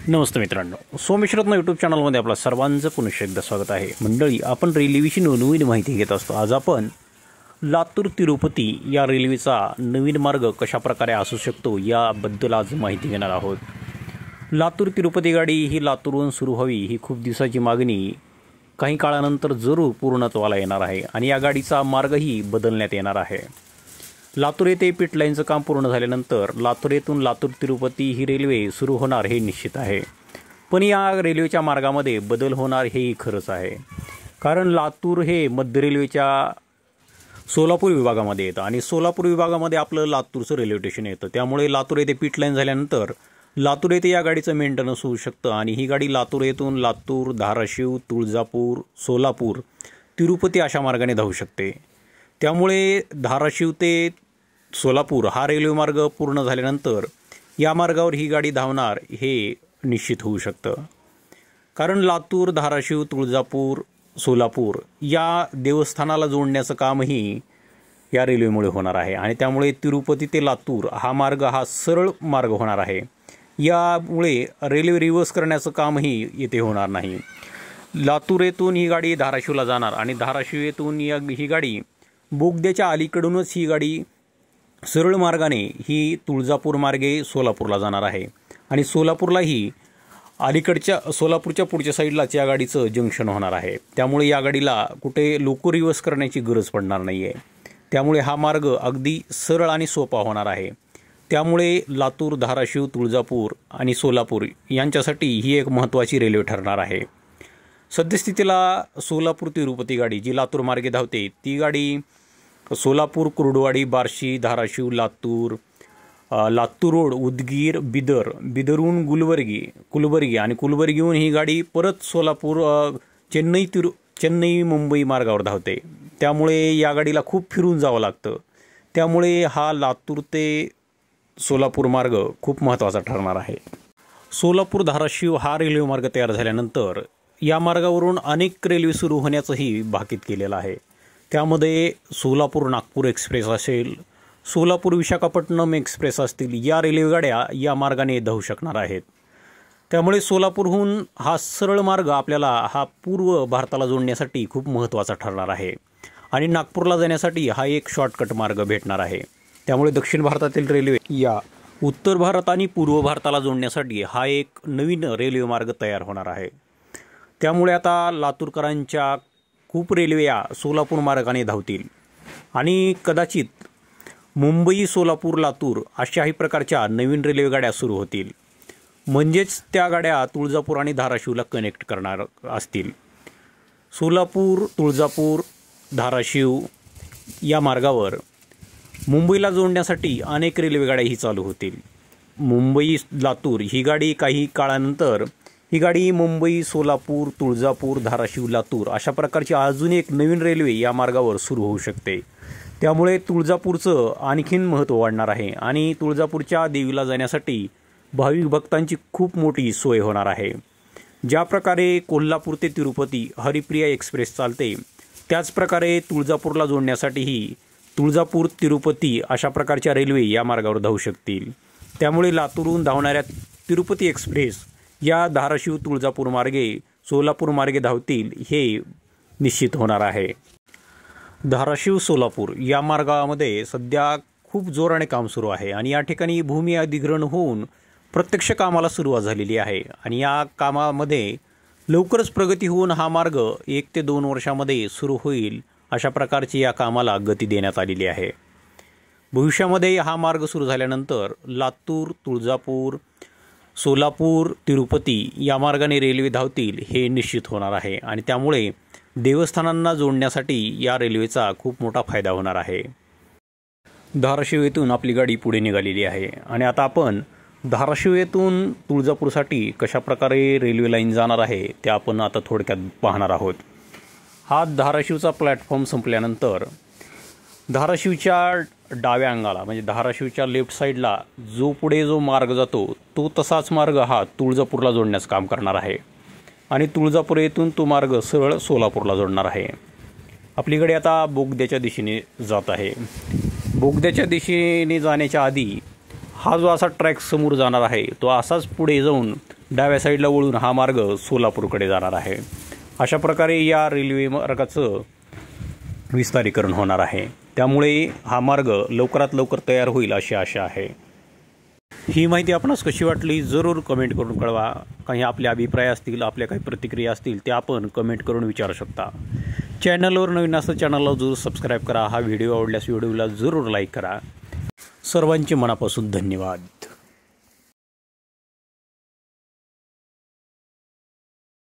नमस्ते मित्रांनो, सोमेश्वरत्न यूट्यूब चॅनलमध्ये आपलं सर्वांचं पुन्हा एकदा स्वागत आहे। मंडळी, आपण रेल्वेविषयी नवनवीन माहिती घेत असतो। आज आपण लातूर तिरुपती या रेल्वेचा नवीन मार्ग कशा प्रकारे असू शकतो याबद्दल आज माहिती घेणार आहोत। लातूर तिरुपती गाडी ही लातूरहून सुरू व्हावी ही खूप दिवसाची मागणी काही काळानंतर जरूर पूर्णत्वाला येणार आहे आणि या गाडीचा मार्गही बदलण्यात येणार आहे। लातूर येथे पिट लाईनचं काम पूर्ण झाल्यानंतर लातूर येथून लातूर तिरुपती ही रेल्वे सुरू होणार हे निश्चित आहे। पण या रेल्वेच्या मार्गामध्ये बदल होणार हेही खरंच आहे, कारण लातूर हे मध्य रेल्वेच्या सोलापूर विभागामध्ये येतं आणि सोलापूर विभागामध्ये आपलं लातूरचं रेल्वे स्टेशन येतं। त्यामुळे लातूर येथे पिट लाईन झाल्यानंतर लातूर येथे या गाडीचं मेंटेनन्स होऊ शकतं आणि ही गाडी लातूर येथून लातूर, धाराशिव, तुळजापूर, सोलापूर, तिरुपती अशा मार्गाने धावू शकते। त्यामुळे धाराशिव ते सोलापूर हा रेल्वे मार्ग पूर्ण झाल्यानंतर या मार्गावर ही गाडी धावणार हे निश्चित होऊ शकतं, कारण लातूर, धाराशिव, तुळजापूर, सोलापूर या देवस्थानाला जोडण्याचं कामही या रेल्वेमुळे होणार आहे आणि त्यामुळे तिरुपती ते लातूर हा मार्ग हा सरळ मार्ग होणार आहे। यामुळे रेल्वे रिव्हर्स करण्याचं कामही येथे होणार नाही। लातूर येथून ही गाडी धाराशिवला जाणार आणि धाराशिव येथून ही गाडी बोगद्याच्या अलीकडूनच ही गाडी सरळ मार्गाने ही तुळजापूर मार्गे सोलापूरला जाणार आहे आणि सोलापूरलाही अलीकडच्या सोलापूरच्या पुढच्या साईडलाच या गाडीचं जंक्शन होणार आहे। त्यामुळे या गाडीला कुठे लोको रिव्हर्स करण्याची गरज पडणार नाही आहे। त्यामुळे हा मार्ग अगदी सरळ आणि सोपा होणार आहे। त्यामुळे लातूर, धाराशिव, तुळजापूर आणि सोलापूर यांच्यासाठी ही एक महत्त्वाची रेल्वे ठरणार आहे। सद्यस्थितीला सोलापूर तिरुपती गाडी जी लातूर मार्गे धावते ती गाडी सोलापूर, कुर्डुवाडी, बार्शी, धाराशिव, लातूर, लातूर रोड, उदगीर, बिदरहून कुलबर्गी आणि कुलबर्गीहून ही गाडी परत सोलापूर, चेन्नई, मुंबई मार्गावर धावते। त्यामुळे या गाडीला खूप फिरून जावं लागतं। त्यामुळे हा लातूर ते सोलापूर मार्ग खूप महत्त्वाचा ठरणार आहे। सोलापूर धाराशिव हा रेल्वे मार्ग तयार झाल्यानंतर या मार्गावरून अनेक रेल्वे सुरू होण्याचंही भाकीत केलेलं आहे। त्यामध्ये सोलापूर नागपूर एक्सप्रेस असेल, सोलापूर विशाखापट्टणम एक्सप्रेस असतील, या रेल्वेगाड्या या मार्गाने धावू शकणार आहेत। त्यामुळे सोलापूरहून हा सरळ मार्ग आपल्याला हा पूर्व भारताला जोडण्यासाठी खूप महत्त्वाचा ठरणार आहे आणि नागपूरला जाण्यासाठी हा एक शॉर्टकट मार्ग भेटणार आहे। त्यामुळे दक्षिण भारतातील रेल्वे या उत्तर भारत आणि पूर्व भारताला जोडण्यासाठी हा एक नवीन रेल्वे मार्ग तयार होणार आहे। त्यामुळे आता लातूरकरांच्या खूप रेल्वे या सोलापूर मार्गाने धावतील आणि कदाचित मुंबई, सोलापूर, लातूर अशाही प्रकारच्या नवीन रेल्वेगाड्या सुरू होतील। म्हणजेच त्या गाड्या तुळजापूर आणि धाराशिवला कनेक्ट करणार असतील। सोलापूर, तुळजापूर, धाराशिव या मार्गावर मुंबईला जोडण्यासाठी अनेक रेल्वेगाड्याही चालू होतील। मुंबई लातूर ही गाडी काही काळानंतर ही गाडी मुंबई, सोलापूर, तुळजापूर, धाराशिव, लातूर अशा प्रकारची अजून एक नवीन रेल्वे या मार्गावर सुरू होऊ शकते। त्यामुळे तुळजापूरचं आणखीन महत्त्व वाढणार आहे आणि तुळजापूरच्या देवीला जाण्यासाठी भाविक भक्तांची खूप मोठी सोय होणार आहे। ज्या प्रकारे कोल्हापूर ते तिरुपती हरिप्रिया एक्सप्रेस चालते त्याच प्रकारे तुळजापूरला जोडण्यासाठीही तुळजापूर, तिरुपती अशा प्रकारच्या रेल्वे या मार्गावर धावू शकतील। त्यामुळे लातूरहून धावणाऱ्या तिरुपती एक्सप्रेस या धाराशिव, तुळजापूर मार्गे सोलापूर मार्गे धावतील हे निश्चित होणार आहे। धाराशिव सोलापूर या मार्गामध्ये सध्या खूप जोराने काम सुरू आहे आणि या ठिकाणी भूमी अधिग्रहण होऊन प्रत्यक्ष कामाला सुरुवात झालेली आहे आणि या कामामध्ये लवकरच प्रगती होऊन हा मार्ग 1 ते 2 वर्षामध्ये सुरू होईल अशा प्रकारची या कामाला गती देण्यात आलेली आहे। भविष्यामध्ये हा मार्ग सुरू झाल्यानंतर लातूर, तुळजापूर, सोलापूर, तिरुपती या मार्गाने रेल्वे धावतील हे निश्चित होणार आहे आणि त्यामुळे देवस्थानांना जोडण्यासाठी या रेल्वेचा खूप मोठा फायदा होणार आहे। धाराशिव येथून आपली गाडी पुढे निघालेली आहे आणि आता आपण धाराशिव येथून तुळजापूरसाठी कशा प्रकारे रेल्वे लाईन जाणार आहे ते आपण आता थोडक्यात पाहणार आहोत। हा धाराशिवचा प्लॅटफॉर्म संपल्यानंतर धाराशिवच्या डाव्या अंगाला म्हणजे धाराशिवच्या लेफ्ट साईडला जो मार्ग जातो तो तसाच मार्ग हा तुळजापूरला जोडण्याचं काम करणार आहे आणि तुळजापूर येथून तो मार्ग सरळ सोलापूरला जोडणार आहे। आपली गाडी आता बोगद्याच्या दिशेने जात आहे। बोगद्याच्या दिशेने जाण्याच्या आधी हा जो असा ट्रॅक समोर जाणार आहे तो असाच पुढे जाऊन डाव्या साईडला वळून हा मार्ग सोलापूरकडे जाणार आहे। अशा प्रकारे या रेल्वे मार्गाचं विस्तारीकरण होणार आहे, त्यामुळे हा मार्ग लवकरात लवकर तयार होईल अशी आशा आहे। ही माहिती आपणास कशी वाटली जरूर कमेंट करून कळवा। काही आपले अभिप्राय असतील, आपल्या काही प्रतिक्रिया असतील त्या आपण कमेंट करून विचारू शकता। चॅनलवर नवीन असं चॅनलला जरूर सबस्क्राईब करा। हा व्हिडिओ आवडल्यास व्हिडिओला जरूर लाईक करा। सर्वांचे मनापासून धन्यवाद।